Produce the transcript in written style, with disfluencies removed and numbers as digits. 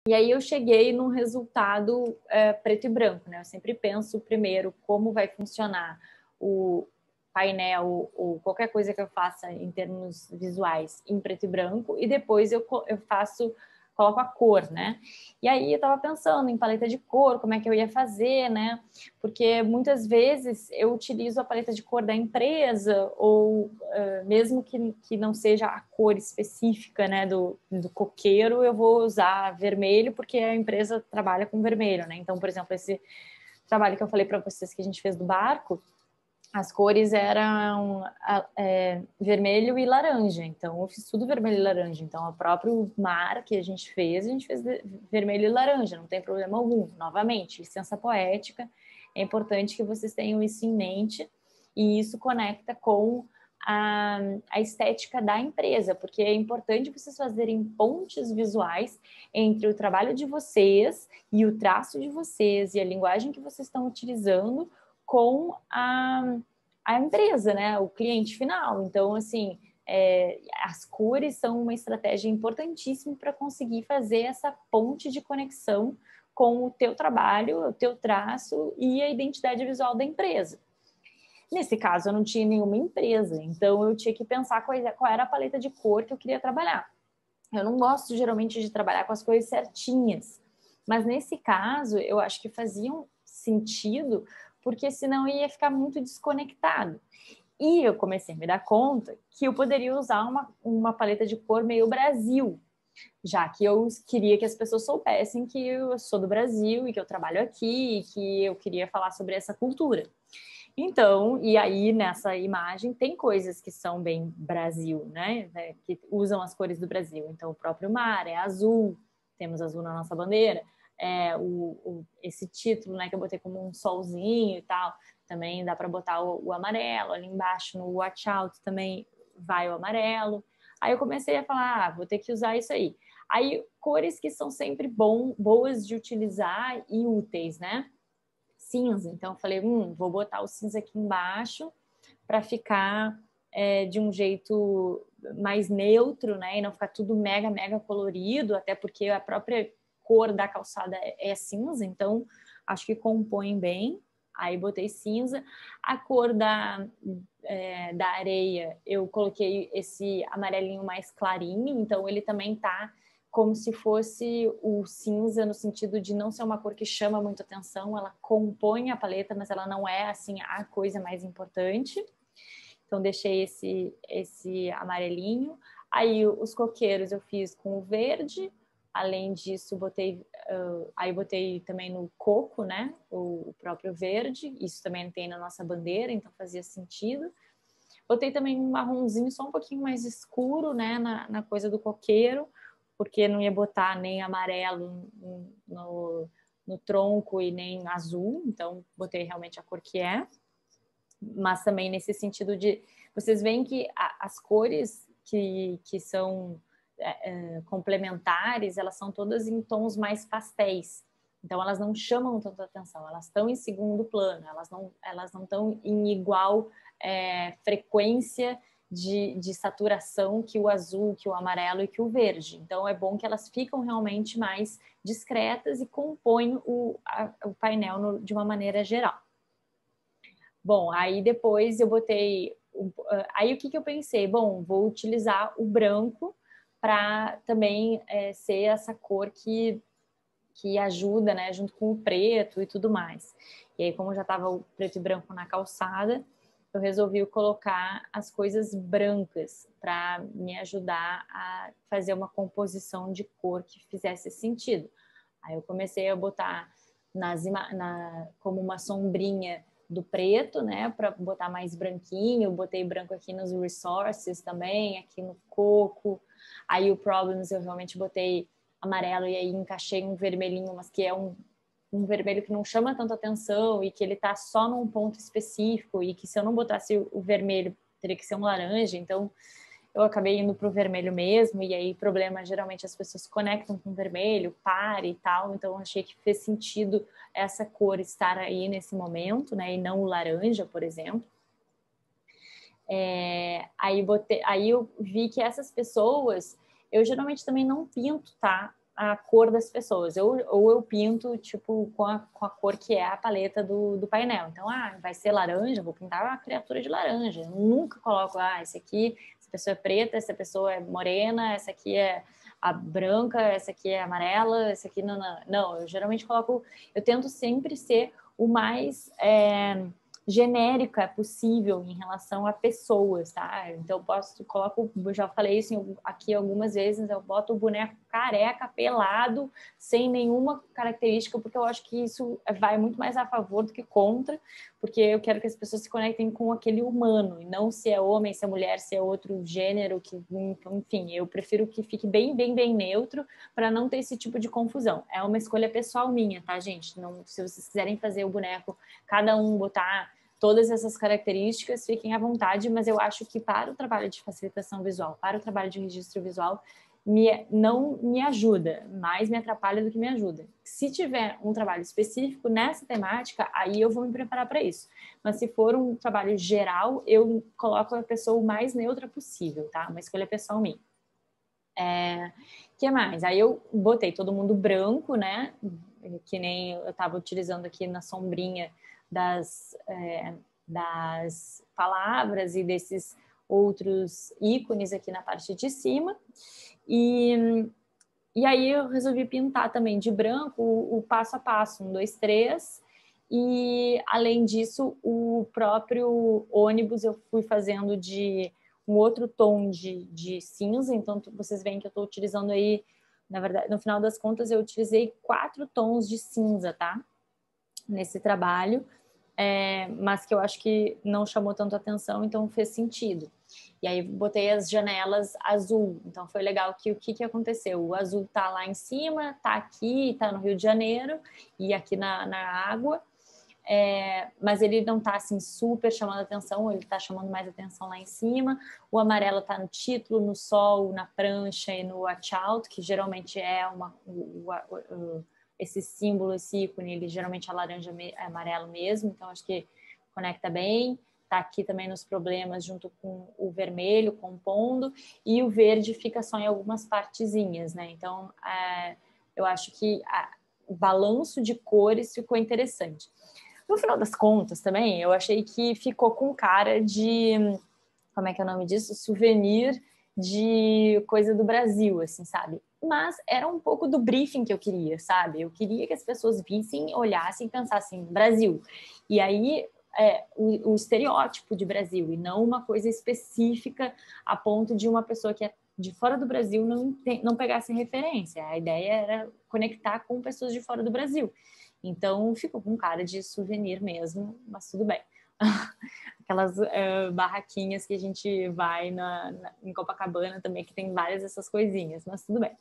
E aí eu cheguei num resultado preto e branco, né? Eu sempre penso primeiro como vai funcionar o painel ou qualquer coisa que eu faça em termos visuais em preto e branco, e depois eu coloco a cor, né? E aí eu tava pensando em paleta de cor, como é que eu ia fazer, né? Porque muitas vezes eu utilizo a paleta de cor da empresa, ou mesmo que não seja a cor específica, né, do coqueiro, eu vou usar vermelho, porque a empresa trabalha com vermelho, né? Então, por exemplo, esse trabalho que eu falei para vocês que a gente fez do barco, as cores eram vermelho e laranja, então eu fiz tudo vermelho e laranja. Então, o próprio mar que a gente fez vermelho e laranja, não tem problema algum. Novamente, licença poética, é importante que vocês tenham isso em mente, e isso conecta com a estética da empresa, porque é importante vocês fazerem pontes visuais entre o trabalho de vocês e o traço de vocês e a linguagem que vocês estão utilizando com a empresa, né? O cliente final. Então, assim, as cores são uma estratégia importantíssima para conseguir fazer essa ponte de conexão com o teu trabalho, o teu traço e a identidade visual da empresa. Nesse caso, eu não tinha nenhuma empresa, então eu tinha que pensar qual era a paleta de cor que eu queria trabalhar. Eu não gosto, geralmente, de trabalhar com as cores certinhas, mas nesse caso, eu acho que faziam sentido, porque senão ia ficar muito desconectado. E eu comecei a me dar conta que eu poderia usar uma paleta de cor meio Brasil, já que eu queria que as pessoas soubessem que eu sou do Brasil e que eu trabalho aqui e que eu queria falar sobre essa cultura. Então, e aí nessa imagem tem coisas que são bem Brasil, né? Que usam as cores do Brasil. Então, o próprio mar é azul, temos azul na nossa bandeira. Esse título, né, que eu botei como um solzinho e tal, também dá para botar o amarelo. Ali embaixo, no watch out, também vai o amarelo. Aí eu comecei a falar, vou ter que usar isso aí. Aí, cores que são sempre boas de utilizar e úteis, né? Cinza, então eu falei, vou botar o cinza aqui embaixo para ficar de um jeito mais neutro, né, e não ficar tudo mega, mega colorido, até porque a própria cor da calçada é cinza, então acho que compõe bem. Aí botei cinza. A cor da areia, eu coloquei esse amarelinho mais clarinho, então ele também tá como se fosse o cinza, no sentido de não ser uma cor que chama muito atenção, ela compõe a paleta, mas ela não é, assim, a coisa mais importante. Então, deixei esse amarelinho. Aí, os coqueiros eu fiz com o verde. Além disso, botei também no coco, né? O próprio verde. Isso também tem na nossa bandeira, então fazia sentido. Botei também um marronzinho só um pouquinho mais escuro, né? Na coisa do coqueiro, porque não ia botar nem amarelo no tronco e nem azul, então botei realmente a cor que é. Mas também nesse sentido de... Vocês veem que as cores que são complementares, elas são todas em tons mais pastéis. Então, elas não chamam tanta atenção, elas estão em segundo plano, elas não estão em igual frequência de saturação que o azul, que o amarelo e que o verde. Então, é bom que elas ficam realmente mais discretas e compõem o painel de uma maneira geral. Bom, aí depois eu botei... Aí o que eu pensei? Bom, vou utilizar o branco para também ser essa cor que ajuda, né, junto com o preto e tudo mais. E aí, como já estava o preto e branco na calçada, eu resolvi colocar as coisas brancas para me ajudar a fazer uma composição de cor que fizesse sentido. Aí eu comecei a botar como uma sombrinha do preto, né, para botar mais branquinho. Eu botei branco aqui nos resources também, aqui no coco. Aí o problems eu realmente botei amarelo e aí encaixei um vermelhinho, mas que é um vermelho que não chama tanta atenção e que ele tá só num ponto específico, e que se eu não botasse o vermelho teria que ser um laranja, então eu acabei indo pro vermelho mesmo. E aí problema, geralmente as pessoas conectam com vermelho, par e tal, então achei que fez sentido essa cor estar aí nesse momento, né, e não o laranja, por exemplo. Aí eu vi que essas pessoas, eu geralmente também não pinto, tá? a cor das pessoas. Ou eu pinto, tipo, com a cor que é a paleta do painel. Então, vai ser laranja, vou pintar uma criatura de laranja. Eu nunca coloco, essa pessoa é preta, essa pessoa é morena, essa aqui é a branca, essa aqui é amarela, essa aqui não. Não, eu geralmente coloco... Eu tento sempre ser o mais... genérica possível em relação a pessoas, tá? Então eu já falei isso aqui algumas vezes, eu boto o boneco careca, pelado, sem nenhuma característica, porque eu acho que isso vai muito mais a favor do que contra, porque eu quero que as pessoas se conectem com aquele humano, e não se é homem, se é mulher, se é outro gênero, enfim, eu prefiro que fique bem, bem, bem neutro, para não ter esse tipo de confusão. É uma escolha pessoal minha, tá, gente? Não, se vocês quiserem fazer o boneco, cada um botar todas essas características, fiquem à vontade, mas eu acho que para o trabalho de facilitação visual, para o trabalho de registro visual, não me ajuda, mais me atrapalha do que me ajuda. Se tiver um trabalho específico nessa temática, aí eu vou me preparar para isso. Mas se for um trabalho geral, eu coloco a pessoa o mais neutra possível, tá? Uma escolha pessoal minha. Que mais? Aí eu botei todo mundo branco, né? Que nem eu estava utilizando aqui na sombrinha das palavras e desses outros ícones aqui na parte de cima. E aí eu resolvi pintar também de branco o passo a passo, 1, 2, 3. E, além disso, o próprio ônibus eu fui fazendo de um outro tom de cinza. Então, vocês veem que eu estou utilizando aí, na verdade, no final das contas, eu utilizei 4 tons de cinza, tá? Nesse trabalho. Mas que eu acho que não chamou tanto atenção, então fez sentido. E aí botei as janelas azul, então foi legal que o que aconteceu? O azul tá lá em cima, tá aqui, tá no Rio de Janeiro e aqui na água, mas ele não tá assim super chamando atenção, ele tá chamando mais atenção lá em cima. O amarelo tá no título, no sol, na prancha e no watch-out, que geralmente é esse símbolo, esse ícone, ele geralmente é laranja, é amarelo mesmo, então acho que conecta bem. Tá aqui também nos problemas junto com o vermelho compondo, e o verde fica só em algumas partezinhas, né? Então, eu acho que o balanço de cores ficou interessante. No final das contas também, eu achei que ficou com cara de, como é que é o nome disso? Souvenir de coisa do Brasil, assim, sabe? Mas era um pouco do briefing que eu queria, sabe? Eu queria que as pessoas vissem, olhassem e pensassem, Brasil. E aí, o estereótipo de Brasil, e não uma coisa específica a ponto de uma pessoa que é de fora do Brasil não pegasse referência. A ideia era conectar com pessoas de fora do Brasil. Então, ficou com cara de souvenir mesmo, mas tudo bem. Aquelas barraquinhas que a gente vai em Copacabana também, que tem várias dessas coisinhas, mas tudo bem.